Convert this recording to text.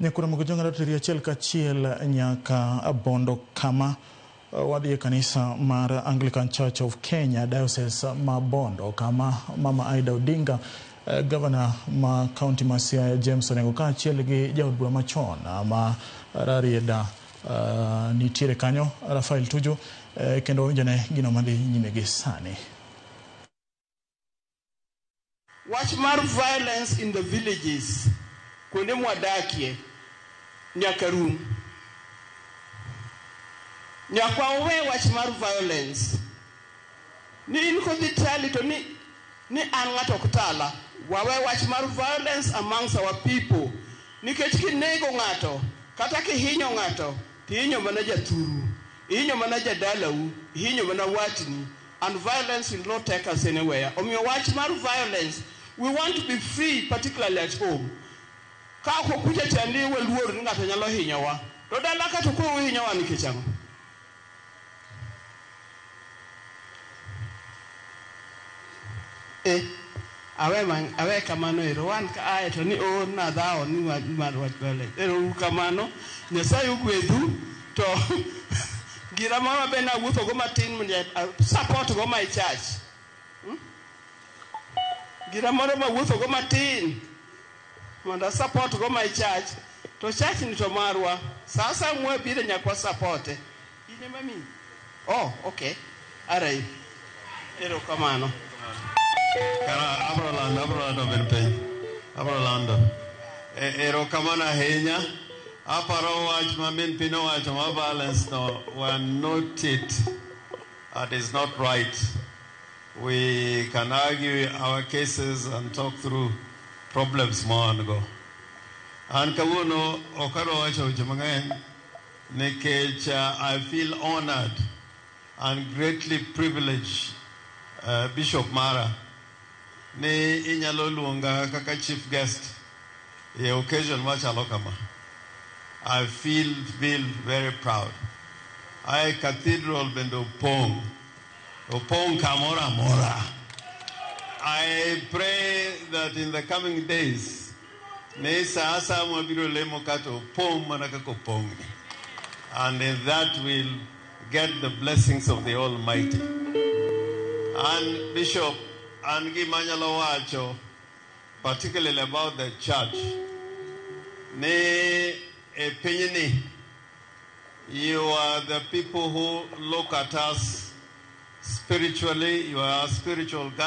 Nyakura mkujonga ratiria chelka chiel nyaka bondo kama wadhi kanisa mar Anglican Church of Kenya Diocese ma Bondo kama Mama Aida Odinga Governor ma County ma Siaya James Orengo ka chiel gi jaod bura machon ma rarieda nitiere kanyo Rafael Tuju kendo winjone gino madhi nyime gi sani. Watch mar violence in the villages kuonde mwadakie nyakarum. Nyakwa uwe watch mar violence. Ni in kodhi tali to ni an ng'ato kutala. Wawe watch mar violence amongst our people. Nikech kinego ng'ato, kata kihinyo ng'ato, tihinyo mana jathuru, ihinyo mana jadalau, ihinyo mana watni, and violence will not take us anywhere. Omiyo watch mar violence, we want to be free, particularly at home. Ka kuja chandi we luor ni ng'ato nyalo hinyowa. To dala ka to ko hinyowa nikech ang'o? Awe kamano ero wan ka ae to ni o na dhao ni mar wach violence. Ero kamano Nyasaye ogwedhu to gira moro be na wuotho go matin support go my church. Gira moro ma wuotho go matin mondo support go my church to church ni to marwa sasa mwe bire nyakwa support ine mami. Oh, okay. Alright. Ero kamano. Abrolando ero kamana henya aparo wach mamin pino wach ma violence no were noted. That is not right. We can argue our cases and talk through problems more and go. And kawuno okaro wacho jimangen nikech I feel honored and greatly privileged Bishop Mara ni inyalo luonga kaka chief guest ye occasion machalo kama. I feel very proud. I cathedral bendo opong kamora mora. I pray that in the coming days ne saasa mabiro lemo kato opong manaka kopong, and in that we'll get the blessings of the Almighty. And Bishop Angi Manyalo Wacho, particularly about the church, ne epini, you are the people who look at us spiritually, you are our spiritual guide.